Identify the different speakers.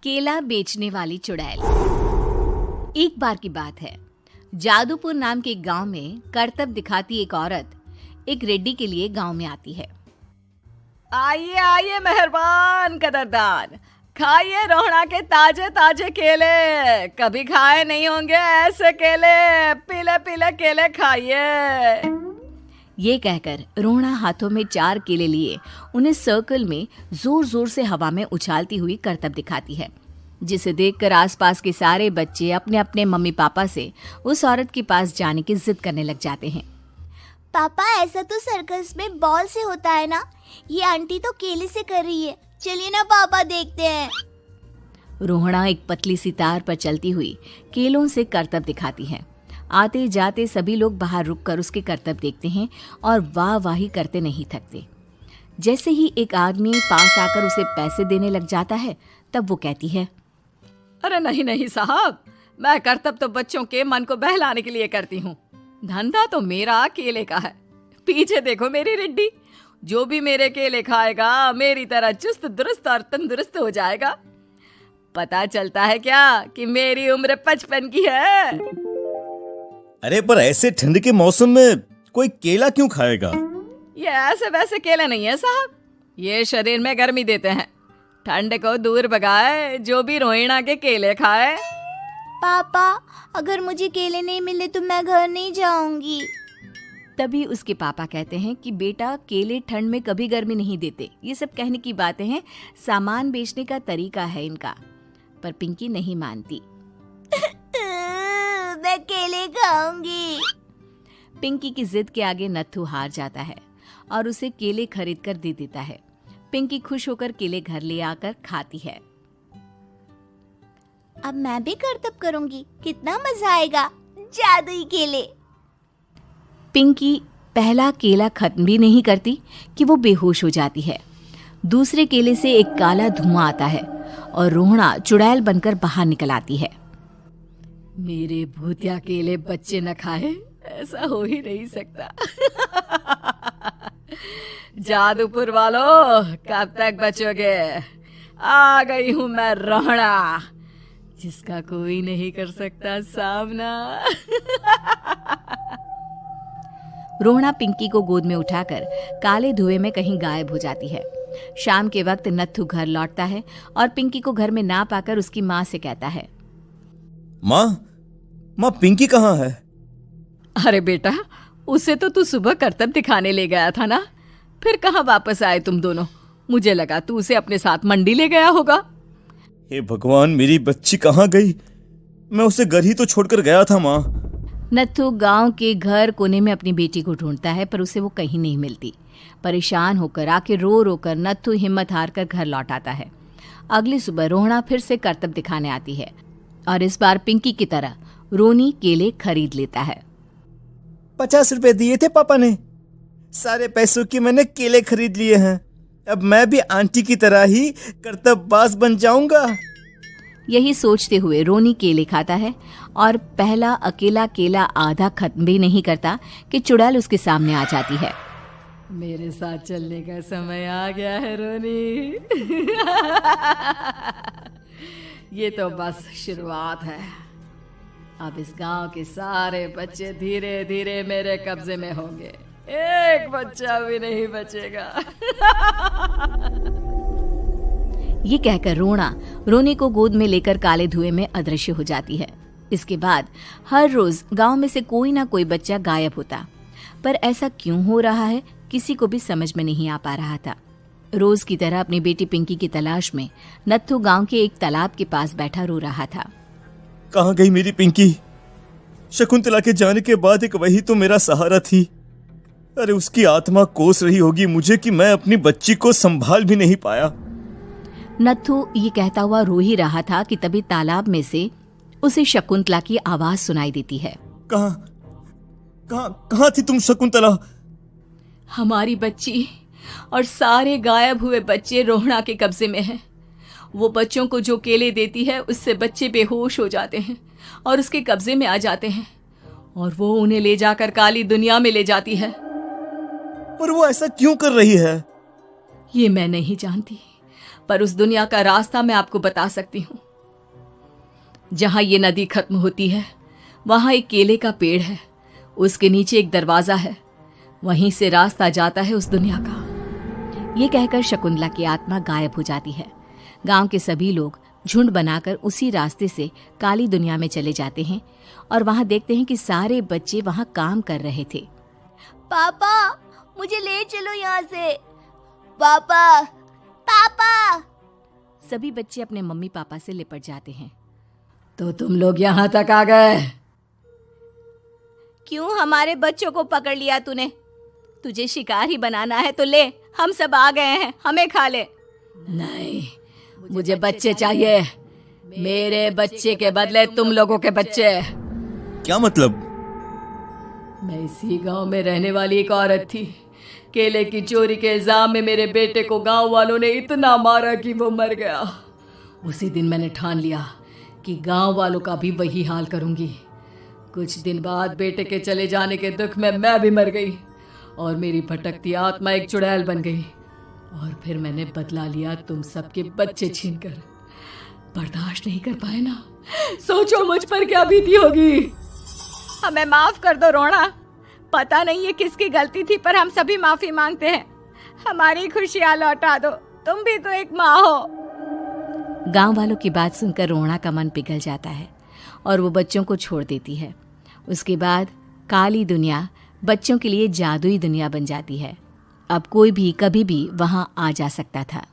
Speaker 1: केला बेचने वाली चुड़ैल। एक बार की बात है, जादूपुर नाम के एक गांव में करतब दिखाती एक औरत एक रेड्डी के लिए गांव में आती है।
Speaker 2: आइए आइए मेहरबान कदरदान, खाइए रोहड़ा के ताजे ताजे केले। कभी खाए नहीं होंगे ऐसे केले, पीले पीले केले खाइए।
Speaker 1: ये कहकर रोहड़ा हाथों में 4 केले लिए उन्हें सर्कल में जोर जोर से हवा में उछालती हुई करतब दिखाती है, जिसे देखकर आसपास के सारे बच्चे अपने अपने मम्मी पापा से उस औरत के पास जाने की जिद करने लग जाते हैं।
Speaker 3: पापा, ऐसा तो सर्कस में बॉल से होता है ना, ये आंटी तो केले से कर रही है। चलिए ना पापा, देखते हैं।
Speaker 1: रोहड़ा एक पतली सी तार पर चलती हुई केलों से करतब दिखाती है। आते जाते सभी लोग बाहर रुककर उसके करतब देखते हैं और वाह वाही करते नहीं थकते। जैसे ही एक आदमी पास आकर उसे पैसे देने लग जाता है, तब वो कहती है,
Speaker 2: अरे नहीं नहीं साहब, मैं करतब तो बच्चों के मन को बहलाने के लिए करती हूँ। धंधा तो मेरा केले का है। पीछे देखो मेरी रिड्डी, जो भी मेरे केले खाएगा मेरी तरह चुस्त दुरुस्त और तंदुरुस्त हो जाएगा। पता चलता है क्या कि मेरी उम्र 55 की है।
Speaker 4: अरे पर ऐसे ठंड के मौसम में कोई केला क्यों खाएगा?
Speaker 2: ये ऐसे वैसे केले नहीं है साहब, ये शरीर में गर्मी देते हैं। ठंड को दूर भगाए जो भी रोहिणा के केले खाए।
Speaker 3: पापा, अगर मुझे केले नहीं मिले तो मैं घर नहीं जाऊंगी।
Speaker 1: तभी उसके पापा कहते हैं कि बेटा, केले ठंड में कभी गर्मी नहीं देते। ये सब कहने की बातें हैं, सामान बेचने का तरीका है इनका। पर पिंकी नहीं मानती।
Speaker 3: मैं केले खाऊंगी।
Speaker 1: पिंकी की जिद के आगे नत्थू हार जाता है और उसे केले खरीद कर दे देता है। पिंकी खुश होकर केले घर ले आकर खाती है।
Speaker 3: अब मैं भी करतब करूंगी, कितना मजा आएगा। जादुई केले।
Speaker 1: पिंकी पहला केला खत्म भी नहीं करती कि वो बेहोश हो जाती है। दूसरे केले से एक काला धुआं आता है और रोहड़ा चुड़ैल बनकर बाहर निकल आती है।
Speaker 2: मेरे भूतिया केले बच्चे न खाए, ऐसा हो ही नहीं सकता। जादूपुर वालों, कब तक बचोगे? आ गई हूं मैं रोहड़ा, जिसका कोई नहीं कर सकता सामना।
Speaker 1: रोहड़ा पिंकी को गोद में उठाकर काले धुएं में कहीं गायब हो जाती है। शाम के वक्त नत्थू घर लौटता है और पिंकी को घर में ना पाकर उसकी माँ से कहता है,
Speaker 4: माँ पिंकी कहाँ है?
Speaker 2: अरे बेटा, उसे तो तू सुबह करतब दिखाने ले गया था ना, फिर कहाँ वापस आए तुम दोनों? मुझे लगा तू उसे अपने साथ मंडी ले गया होगा।
Speaker 4: हे भगवान, मेरी बच्ची कहाँ गई? मैं उसे घर ही तो छोड़कर गया था माँ।
Speaker 1: नत्थू गांव के घर कोने में अपनी बेटी को ढूंढता है, पर उसे वो कहीं नहीं मिलती। परेशान होकर आके रो रो कर नत्थू हिम्मत हार कर घर लौट आता है। अगली सुबह रोहड़ा फिर से करतब दिखाने आती है और इस बार पिंकी की तरह रोनी केले खरीद लेता है।
Speaker 4: 50 रुपए दिए थे पापा ने, सारे पैसों के मैंने केले खरीद लिए हैं। अब मैं भी आंटी की तरह ही करतबबाज बन जाऊंगा।
Speaker 1: यही सोचते हुए रोनी केले खाता है और पहला अकेला केला आधा खत्म भी नहीं करता कि चुड़ैल उसके सामने आ जाती है।
Speaker 2: मेरे साथ चलने का समय आ गया है रोनी। ये तो बस शुरुआत है। अब इस गांव के सारे बच्चे धीरे धीरे मेरे कब्जे में होंगे, एक बच्चा भी नहीं बचेगा।
Speaker 1: ये कहकर रोना रोनी को गोद में लेकर काले धुएं में अदृश्य हो जाती है। इसके बाद हर रोज गांव में से कोई ना कोई बच्चा गायब होता, पर ऐसा क्यों हो रहा है किसी को भी समझ में नहीं आ पा रहा था। रोज की तरह अपनी बेटी पिंकी की तलाश में नत्थू गांव के एक तालाब के पास बैठा रो रहा था।
Speaker 4: कहाँ गई मेरी पिंकी? शकुंतला के जाने के बाद एक वही तो मेरा सहारा थी। अरे उसकी आत्मा कोस रही होगी मुझे कि मैं अपनी बच्ची को संभाल भी नहीं पाया।
Speaker 1: नत्थू ये कहता हुआ रो ही रहा था कि तभी तालाब में से उसे शकुंतला की आवाज सुनाई देती है।
Speaker 4: कहाँ थी तुम शकुंतला?
Speaker 2: हमारी बच्ची और सारे गायब हुए बच्चे रोहड़ा के कब्जे में हैं। वो बच्चों को जो केले देती है उससे बच्चे बेहोश हो जाते हैं और उसके कब्जे में आ जाते हैं और वो उन्हें ले जाकर काली दुनिया में ले जाती है।
Speaker 4: पर वो ऐसा क्यों कर रही है?
Speaker 2: ये मैं नहीं जानती, पर उस दुनिया का रास्ता मैं आपको बता सकती हूँ। जहां ये नदी खत्म होती है वहां एक केले का पेड़ है, उसके नीचे एक दरवाजा है, वहीं से रास्ता जाता है उस दुनिया का।
Speaker 1: ये कहकर शकुंतला की आत्मा गायब हो जाती है। गांव के सभी लोग झुंड बनाकर उसी रास्ते से काली दुनिया में चले जाते हैं और वहां देखते हैं कि सारे बच्चे वहां काम कर रहे थे।
Speaker 3: पापा मुझे ले चलो यहाँ से। पापा पापा।
Speaker 1: सभी बच्चे अपने मम्मी पापा से लिपट जाते हैं।
Speaker 2: तो तुम लोग यहाँ तक आ गए?
Speaker 1: क्यों हमारे बच्चों को पकड़ लिया तूने? तुझे शिकार ही बनाना है तो ले, हम सब आ गए हैं, हमें खा ले।
Speaker 2: नहीं, मुझे बच्चे चाहिए, मेरे बच्चे के बदले तुम लोगों के बच्चे।
Speaker 4: क्या मतलब?
Speaker 2: मैं इसी गांव में रहने वाली एक औरत थी। केले की चोरी के इल्जाम में मेरे बेटे को गांव वालों ने इतना मारा कि वो मर गया। उसी दिन मैंने ठान लिया कि गांव वालों का भी वही हाल करूंगी। कुछ दिन बाद बेटे के चले जाने के दुख में मैं भी मर गई और मेरी भटकती आत्मा एक चुड़ैल बन गई। और फिर मैंने बदला लिया तुम सबके बच्चे छीनकर। बर्दाश्त नहीं कर पाए ना, सोचो मुझ पर क्या बीती होगी।
Speaker 1: हमें माफ कर दो रोना, पता नहीं ये किसकी गलती थी पर हम सभी माफी मांगते हैं। हमारी खुशियां लौटा दो, तुम भी तो एक माँ हो। गांव वालों की बात सुनकर रोना का मन पिघल जाता है और वो बच्चों को छोड़ देती है। उसके बाद काली दुनिया बच्चों के लिए जादुई दुनिया बन जाती है। अब कोई भी कभी भी वहां आ जा सकता था।